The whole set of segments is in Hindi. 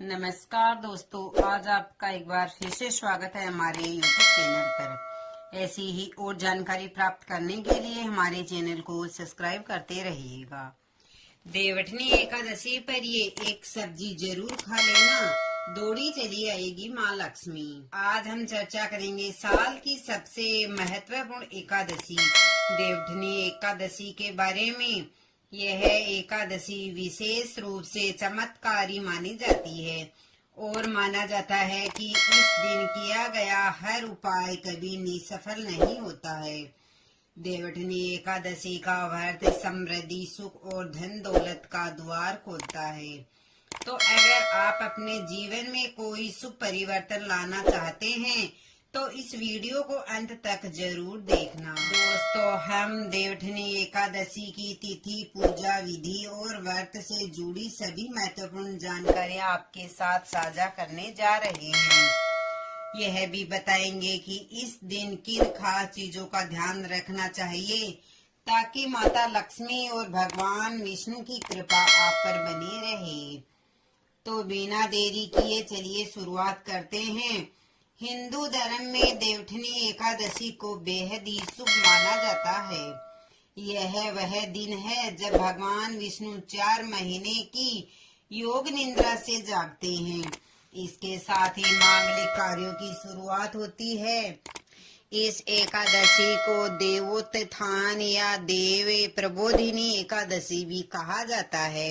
नमस्कार दोस्तों, आज आपका एक बार फिर से स्वागत है हमारे YouTube चैनल पर। ऐसी ही और जानकारी प्राप्त करने के लिए हमारे चैनल को सब्सक्राइब करते रहिएगा। देवठनी एकादशी पर ये एक सब्जी जरूर खा लेना, दौड़ी चली आएगी माँ लक्ष्मी। आज हम चर्चा करेंगे साल की सबसे महत्वपूर्ण एकादशी देवठनी एकादशी के बारे में। यह एकादशी विशेष रूप से चमत्कारी मानी जाती है और माना जाता है कि इस दिन किया गया हर उपाय कभी निसफल नहीं होता है। देवठनी एकादशी का व्रत समृद्धि, सुख और धन दौलत का द्वार खोलता है। तो अगर आप अपने जीवन में कोई शुभ परिवर्तन लाना चाहते हैं तो इस वीडियो को अंत तक जरूर देखना। दोस्तों, हम देवठनी एकादशी की तिथि, पूजा विधि और व्रत से जुड़ी सभी महत्वपूर्ण जानकारियां आपके साथ साझा करने जा रहे हैं। यह भी बताएंगे कि इस दिन किन खास चीजों का ध्यान रखना चाहिए ताकि माता लक्ष्मी और भगवान विष्णु की कृपा आप पर बनी रहे। तो बिना देरी किए चलिए शुरुआत करते हैं। हिंदू धर्म में देवठनी एकादशी को बेहद ही शुभ माना जाता है। यह वह दिन है जब भगवान विष्णु 4 महीने की योग निद्रा से जागते हैं। इसके साथ ही मांगलिक कार्यों की शुरुआत होती है। इस एकादशी को देवोत्थान या देव प्रबोधिनी एकादशी भी कहा जाता है।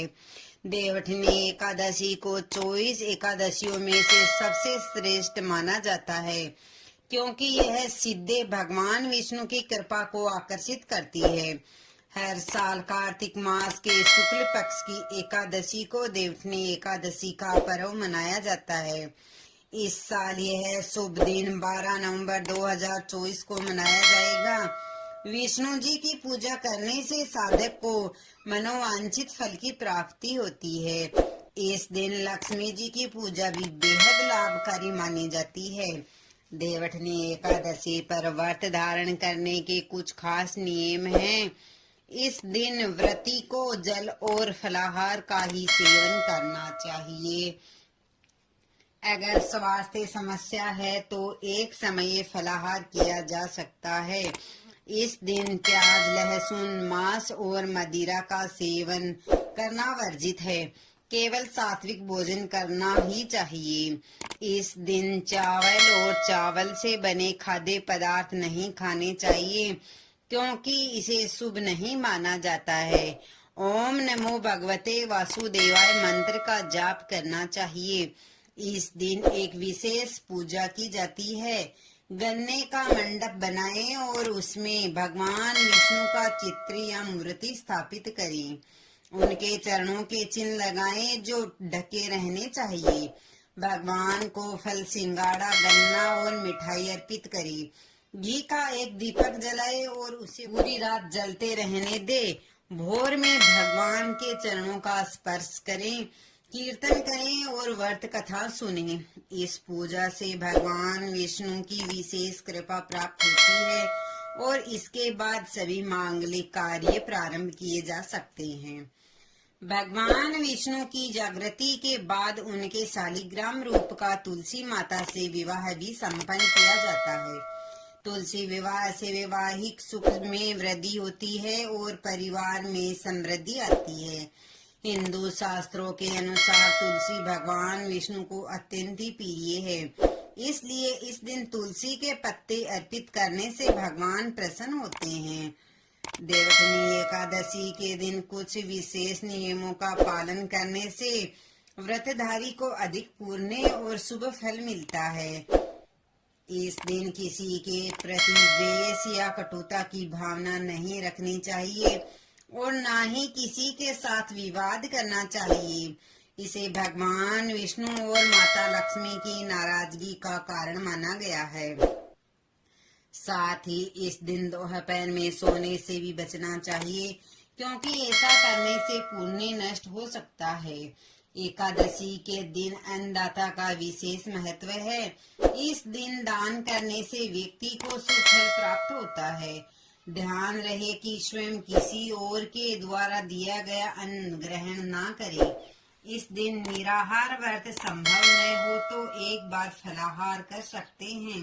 देवठनी एकादशी को 24 एकादशियों में से सबसे श्रेष्ठ माना जाता है क्योंकि यह सीधे भगवान विष्णु की कृपा को आकर्षित करती है। हर साल कार्तिक मास के शुक्ल पक्ष की एकादशी को देवठनी एकादशी का पर्व मनाया जाता है। इस साल यह शुभ दिन 12 नवंबर 2024 को मनाया जाएगा। विष्णु जी की पूजा करने से साधक को मनोवांछित फल की प्राप्ति होती है। इस दिन लक्ष्मी जी की पूजा भी बेहद लाभकारी मानी जाती है। देवठनी एकादशी पर व्रत धारण करने के कुछ खास नियम हैं। इस दिन व्रती को जल और फलाहार का ही सेवन करना चाहिए। अगर स्वास्थ्य समस्या है तो एक समय फलाहार किया जा सकता है। इस दिन प्याज, लहसुन, मांस और मदिरा का सेवन करना वर्जित है। केवल सात्विक भोजन करना ही चाहिए। इस दिन चावल और चावल से बने खाद्य पदार्थ नहीं खाने चाहिए क्योंकि इसे शुभ नहीं माना जाता है। ओम नमो भगवते वासुदेवाय मंत्र का जाप करना चाहिए। इस दिन एक विशेष पूजा की जाती है। गन्ने का मंडप बनाएं और उसमें भगवान विष्णु का चित्र या मूर्ति स्थापित करें। उनके चरणों के चिन्ह लगाएं जो ढके रहने चाहिए। भगवान को फल, सिंगाड़ा, गन्ना और मिठाई अर्पित करें। घी का एक दीपक जलाएं और उसे पूरी रात जलते रहने दे। भोर में भगवान के चरणों का स्पर्श करें, कीर्तन करें और व्रत कथा सुनें। इस पूजा से भगवान विष्णु की विशेष कृपा प्राप्त होती है और इसके बाद सभी मांगलिक कार्य प्रारंभ किए जा सकते हैं। भगवान विष्णु की जागृति के बाद उनके शालिग्राम रूप का तुलसी माता से विवाह भी संपन्न किया जाता है। तुलसी विवाह से वैवाहिक सुख में वृद्धि होती है और परिवार में समृद्धि आती है। हिंदू शास्त्रों के अनुसार तुलसी भगवान विष्णु को अत्यंत ही प्रिय है, इसलिए इस दिन तुलसी के पत्ते अर्पित करने से भगवान प्रसन्न होते हैं। देवठनी एकादशी के दिन कुछ विशेष नियमों का पालन करने से व्रतधारी को अधिक पुण्य और शुभ फल मिलता है। इस दिन किसी के प्रति द्वेष या कटुता की भावना नहीं रखनी चाहिए और ना ही किसी के साथ विवाद करना चाहिए। इसे भगवान विष्णु और माता लक्ष्मी की नाराजगी का कारण माना गया है। साथ ही इस दिन दोपहर में सोने से भी बचना चाहिए क्योंकि ऐसा करने से पुण्य नष्ट हो सकता है। एकादशी के दिन अन्नदाता का विशेष महत्व है। इस दिन दान करने से व्यक्ति को शुभ फल प्राप्त होता है। ध्यान रहे कि स्वयं किसी और के द्वारा दिया गया अन्न ग्रहण ना करें। इस दिन निराहार व्रत संभव न हो तो एक बार फलाहार कर सकते हैं,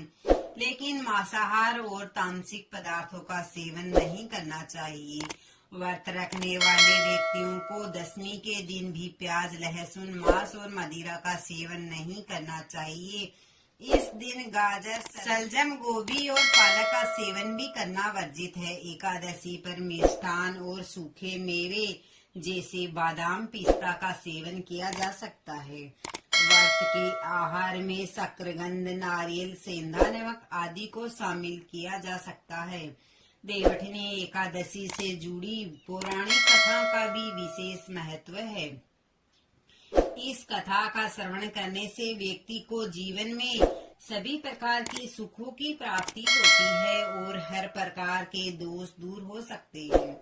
लेकिन मांसाहार और तामसिक पदार्थों का सेवन नहीं करना चाहिए। व्रत रखने वाले व्यक्तियों को दशमी के दिन भी प्याज, लहसुन, मांस और मदिरा का सेवन नहीं करना चाहिए। इस दिन गाजर, सलजम, गोभी और पालक का सेवन भी करना वर्जित है। एकादशी पर मिष्ठान और सूखे मेवे जैसे बादाम, पिस्ता का सेवन किया जा सकता है। व्रत के आहार में शकरकंद, नारियल, सेंधा नमक आदि को शामिल किया जा सकता है। देवठनी एकादशी से जुड़ी पौराणिक कथा का भी विशेष महत्व है। इस कथा का श्रवण करने से व्यक्ति को जीवन में सभी प्रकार के सुखों की प्राप्ति होती है और हर प्रकार के दोष दूर हो सकते हैं।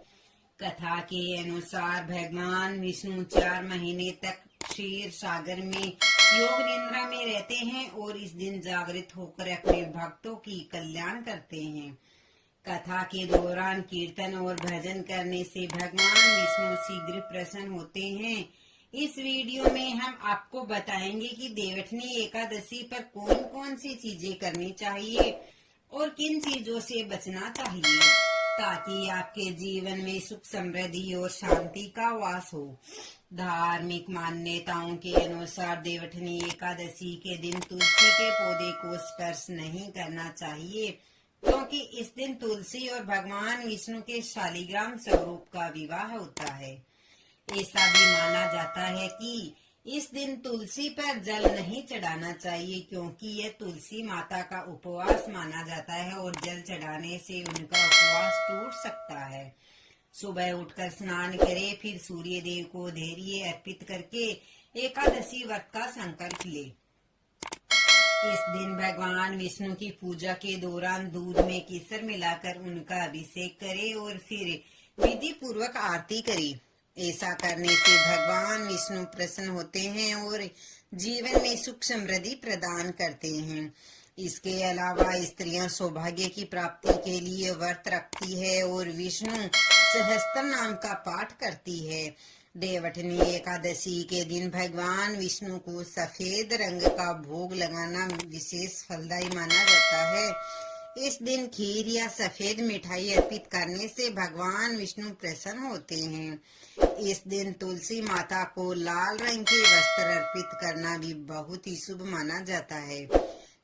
कथा के अनुसार भगवान विष्णु 4 महीने तक क्षीर सागर में योग निद्रा में रहते हैं और इस दिन जागृत होकर अपने भक्तों की कल्याण करते हैं। कथा के दौरान कीर्तन और भजन करने से भगवान विष्णु शीघ्र प्रसन्न होते हैं। इस वीडियो में हम आपको बताएंगे कि देवठनी एकादशी पर कौन कौन सी चीजें करनी चाहिए और किन चीजों से बचना चाहिए, ताकि आपके जीवन में सुख, समृद्धि और शांति का वास हो। धार्मिक मान्यताओं के अनुसार देवठनी एकादशी के दिन तुलसी के पौधे को स्पर्श नहीं करना चाहिए, क्योंकि इस दिन तुलसी और भगवान विष्णु के शालिग्राम स्वरूप का विवाह होता है। ऐसा भी माना जाता है कि इस दिन तुलसी पर जल नहीं चढ़ाना चाहिए, क्योंकि यह तुलसी माता का उपवास माना जाता है और जल चढ़ाने से उनका उपवास टूट सकता है। सुबह उठकर स्नान करें, फिर सूर्य देव को धैर्य अर्पित करके एकादशी व्रत का संकल्प ले। इस दिन भगवान विष्णु की पूजा के दौरान दूध में केसर मिलाकर उनका अभिषेक करें और फिर विधि पूर्वक आरती करें। ऐसा करने से भगवान विष्णु प्रसन्न होते हैं और जीवन में सुख, समृद्धि प्रदान करते हैं। इसके अलावा स्त्रियां सौभाग्य की प्राप्ति के लिए व्रत रखती है और विष्णु सहस्त्र नाम का पाठ करती है। देवठनी एकादशी के दिन भगवान विष्णु को सफेद रंग का भोग लगाना विशेष फलदायी माना जाता है। इस दिन खीर या सफेद मिठाई अर्पित करने से भगवान विष्णु प्रसन्न होते हैं। इस दिन तुलसी माता को लाल रंग के वस्त्र अर्पित करना भी बहुत ही शुभ माना जाता है।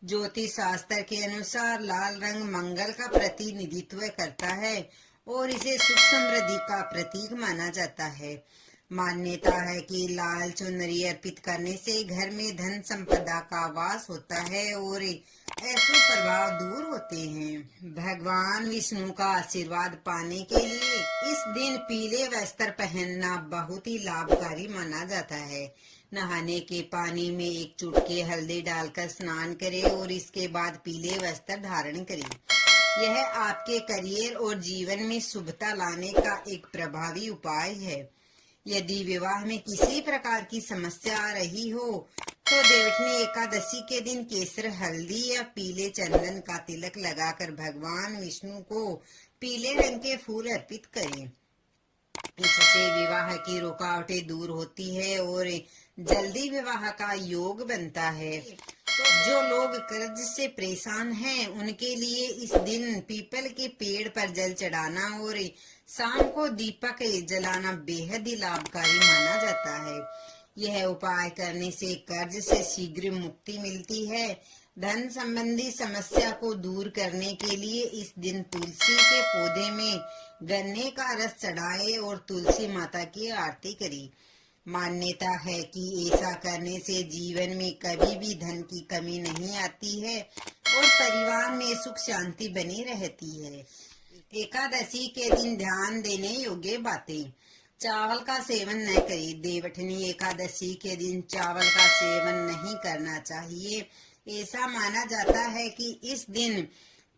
ज्योतिष शास्त्र के अनुसार लाल रंग मंगल का प्रतिनिधित्व करता है और इसे सुख, समृद्धि का प्रतीक माना जाता है। मान्यता है कि लाल चुनरी अर्पित करने से घर में धन संपदा का वास होता है और ऐसे प्रभाव दूर होते हैं। भगवान विष्णु का आशीर्वाद पाने के लिए इस दिन पीले वस्त्र पहनना बहुत ही लाभकारी माना जाता है। नहाने के पानी में एक चुटकी हल्दी डालकर स्नान करें और इसके बाद पीले वस्त्र धारण करें। यह आपके करियर और जीवन में शुभता लाने का एक प्रभावी उपाय है। यदि विवाह में किसी प्रकार की समस्या आ रही हो तो देवठनी एकादशी के दिन केसर, हल्दी या पीले चंदन का तिलक लगाकर भगवान विष्णु को पीले रंग के फूल अर्पित करें। इससे विवाह की रुकावटें दूर होती है और जल्दी विवाह का योग बनता है। जो लोग कर्ज से परेशान हैं, उनके लिए इस दिन पीपल के पेड़ पर जल चढ़ाना और शाम को दीपक जलाना बेहद ही लाभकारी माना जाता है। यह उपाय करने से कर्ज से शीघ्र मुक्ति मिलती है। धन संबंधी समस्या को दूर करने के लिए इस दिन तुलसी के पौधे में गन्ने का रस चढ़ाए और तुलसी माता की आरती करें। मान्यता है कि ऐसा करने से जीवन में कभी भी धन की कमी नहीं आती है और परिवार में सुख शांति बनी रहती है। एकादशी के दिन ध्यान देने योग्य बातें। चावल का सेवन न करें। देवठनी एकादशी के दिन चावल का सेवन नहीं करना चाहिए। ऐसा माना जाता है कि इस दिन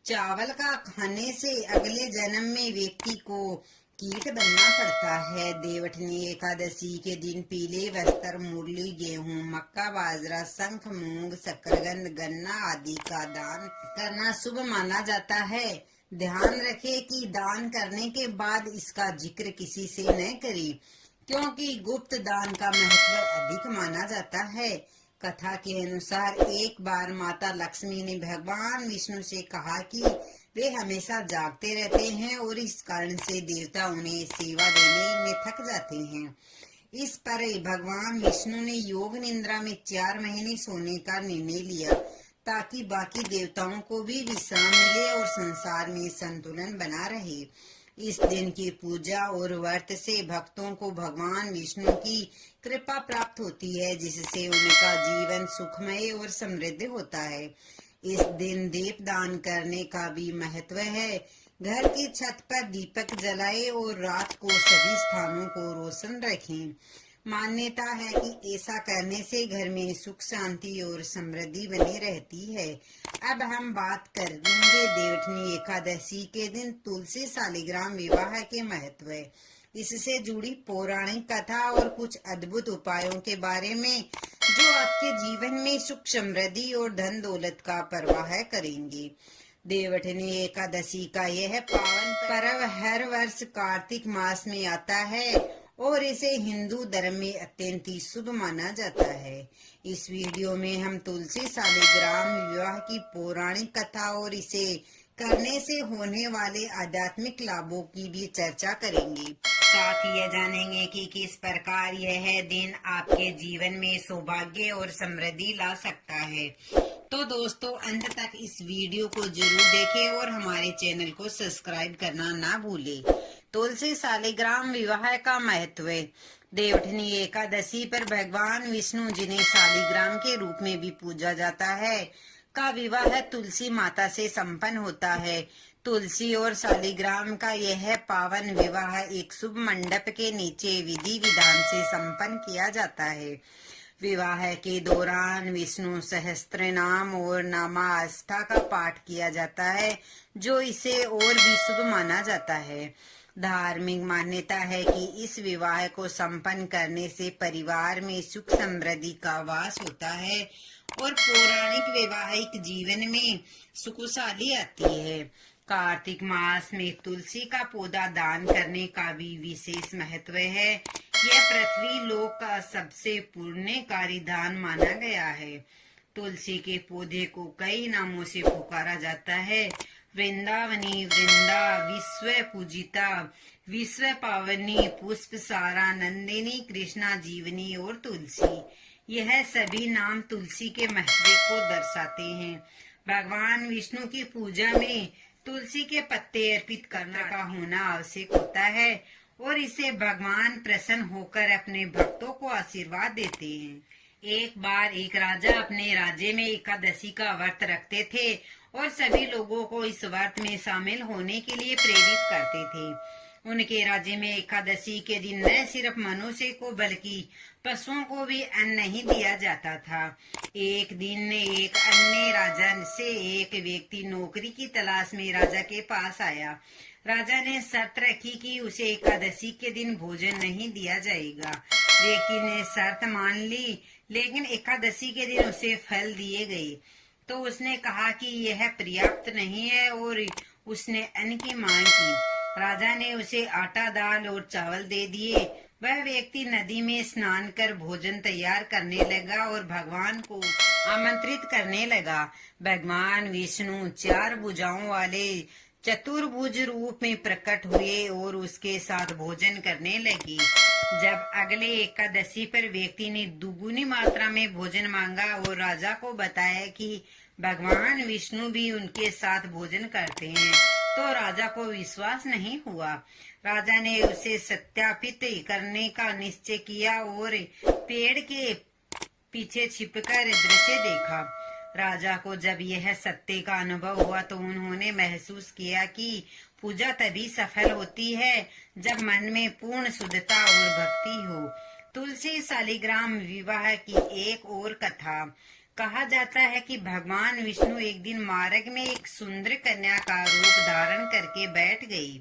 चावल का खाने से अगले जन्म में व्यक्ति को कीट बनना पड़ता है। देवठनी एकादशी के दिन पीले वस्त्र, मुरली, गेहूं, मक्का, बाजरा, शंख, मूंग, शकरकंद, गन्ना आदि का दान करना शुभ माना जाता है। ध्यान रखें कि दान करने के बाद इसका जिक्र किसी से न करें, क्योंकि गुप्त दान का महत्व अधिक माना जाता है। कथा के अनुसार एक बार माता लक्ष्मी ने भगवान विष्णु से कहा कि वे हमेशा जागते रहते हैं और इस कारण से देवता उन्हें सेवा देने में थक जाते हैं। इस पर भगवान विष्णु ने योग निद्रा में 4 महीने सोने का निर्णय लिया ताकि बाकी देवताओं को भी विश्राम मिले और संसार में संतुलन बना रहे। इस दिन की पूजा और व्रत से भक्तों को भगवान विष्णु की कृपा प्राप्त होती है, जिससे उनका जीवन सुखमय और समृद्ध होता है। इस दिन दीप दान करने का भी महत्व है। घर की छत पर दीपक जलाएं और रात को सभी स्थानों को रोशन रखें। मान्यता है कि ऐसा करने से घर में सुख शांति और समृद्धि बनी रहती है। अब हम बात करेंगे देवउठनी एकादशी के दिन तुलसी शालिग्राम विवाह के महत्व, इससे जुड़ी पौराणिक कथा और कुछ अद्भुत उपायों के बारे में जो आपके जीवन में सुख समृद्धि और धन दौलत का प्रवाह करेंगे। देवउठनी एकादशी का यह पावन पर्व हर वर्ष कार्तिक मास में आता है और इसे हिंदू धर्म में अत्यंत ही शुभ माना जाता है। इस वीडियो में हम तुलसी शालिग्राम विवाह की पौराणिक कथा और इसे करने से होने वाले आध्यात्मिक लाभों की भी चर्चा करेंगे। साथ ही यह जानेंगे कि किस प्रकार यह दिन आपके जीवन में सौभाग्य और समृद्धि ला सकता है। तो दोस्तों अंत तक इस वीडियो को जरूर देखें और हमारे चैनल को सब्सक्राइब करना ना भूलें। तुलसी शालिग्राम विवाह का महत्व। देवउठनी एकादशी पर भगवान विष्णु जिन्हें शालिग्राम के रूप में भी पूजा जाता है का विवाह तुलसी माता से संपन्न होता है। तुलसी और शालिग्राम का यह पावन विवाह एक शुभ मंडप के नीचे विधि विधान से संपन्न किया जाता है। विवाह के दौरान विष्णु सहस्त्र नाम और नामाष्टा का पाठ किया जाता है, जो इसे और भी शुभ माना जाता है। धार्मिक मान्यता है कि इस विवाह को संपन्न करने से परिवार में सुख समृद्धि का वास होता है और पौराणिक वैवाहिक जीवन में सुखशाली आती है। कार्तिक मास में तुलसी का पौधा दान करने का भी विशेष महत्व है। यह पृथ्वी लोक का सबसे पुण्यकारी दान माना गया है। तुलसी के पौधे को कई नामों से पुकारा जाता है। वृंदावनी, वृंदा, विश्व पूजिता, विश्व पावनी, पुष्प सारा, नंदिनी, कृष्णा जीवनी और तुलसी। यह सभी नाम तुलसी के महत्व को दर्शाते हैं। भगवान विष्णु की पूजा में तुलसी के पत्ते अर्पित करने का होना आवश्यक होता है और इसे भगवान प्रसन्न होकर अपने भक्तों को आशीर्वाद देते हैं। एक बार एक राजा अपने राज्य में एकादशी का व्रत रखते थे और सभी लोगों को इस व्रत में शामिल होने के लिए प्रेरित करते थे। उनके राज्य में एकादशी के दिन न सिर्फ मनुष्य को बल्कि पशुओं को भी अन्न नहीं दिया जाता था। एक दिन एक अन्य राजा से एक व्यक्ति नौकरी की तलाश में राजा के पास आया। राजा ने शर्त रखी कि उसे एकादशी के दिन भोजन नहीं दिया जाएगा। व्यक्ति ने शर्त मान ली, लेकिन एकादशी के दिन उसे फल दिए गए तो उसने कहा कि यह पर्याप्त नहीं है और उसने अन्न की मांग की। राजा ने उसे आटा, दाल और चावल दे दिए। वह व्यक्ति नदी में स्नान कर भोजन तैयार करने लगा और भगवान को आमंत्रित करने लगा। भगवान विष्णु 4 भुजाओं वाले चतुर्भुज रूप में प्रकट हुए और उसके साथ भोजन करने लगे। जब अगले एकादशी पर व्यक्ति ने दुगुनी मात्रा में भोजन मांगा और राजा को बताया कि भगवान विष्णु भी उनके साथ भोजन करते हैं, तो राजा को विश्वास नहीं हुआ। राजा ने उसे सत्यापित करने का निश्चय किया और पेड़ के पीछे छिपकर दृश्य देखा। राजा को जब यह सत्य का अनुभव हुआ तो उन्होंने महसूस किया कि पूजा तभी सफल होती है जब मन में पूर्ण शुद्धता और भक्ति हो। तुलसी शालिग्राम विवाह की एक और कथा। कहा जाता है कि भगवान विष्णु एक दिन मार्ग में एक सुंदर कन्या का रूप धारण करके बैठ गई।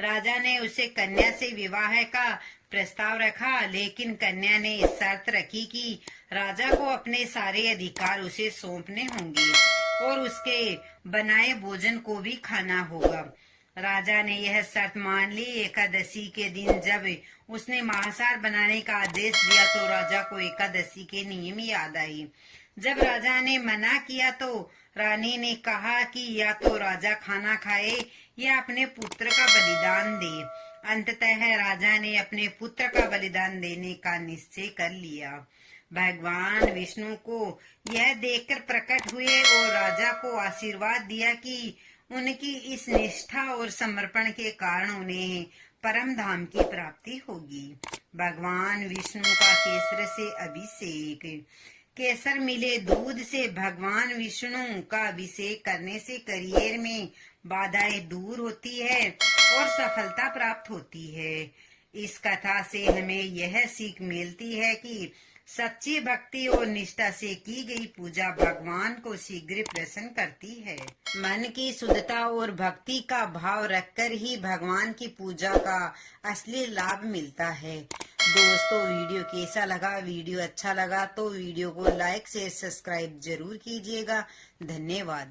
राजा ने उसे कन्या से विवाह का प्रस्ताव रखा, लेकिन कन्या ने शर्त रखी कि राजा को अपने सारे अधिकार उसे सौंपने होंगे और उसके बनाए भोजन को भी खाना होगा। राजा ने यह शर्त मान ली। एकादशी के दिन जब उसने मांसाहार बनाने का आदेश दिया तो राजा को एकादशी के नियम याद आए। जब राजा ने मना किया तो रानी ने कहा कि या तो राजा खाना खाए या अपने पुत्र का बलिदान दे। अंततः राजा ने अपने पुत्र का बलिदान देने का निश्चय कर लिया। भगवान विष्णु को यह देखकर प्रकट हुए और राजा को आशीर्वाद दिया कि उनकी इस निष्ठा और समर्पण के कारण उन्हें परम धाम की प्राप्ति होगी। भगवान विष्णु का केसर से अभिषेक। केसर मिले दूध से भगवान विष्णु का अभिषेक करने से करियर में बाधाएं दूर होती है और सफलता प्राप्त होती है। इस कथा से हमें यह सीख मिलती है कि सच्ची भक्ति और निष्ठा से की गई पूजा भगवान को शीघ्र प्रसन्न करती है। मन की शुद्धता और भक्ति का भाव रखकर ही भगवान की पूजा का असली लाभ मिलता है। दोस्तों, वीडियो कैसा लगा? वीडियो अच्छा लगा तो वीडियो को लाइक शेयर सब्सक्राइब जरूर कीजिएगा। धन्यवाद।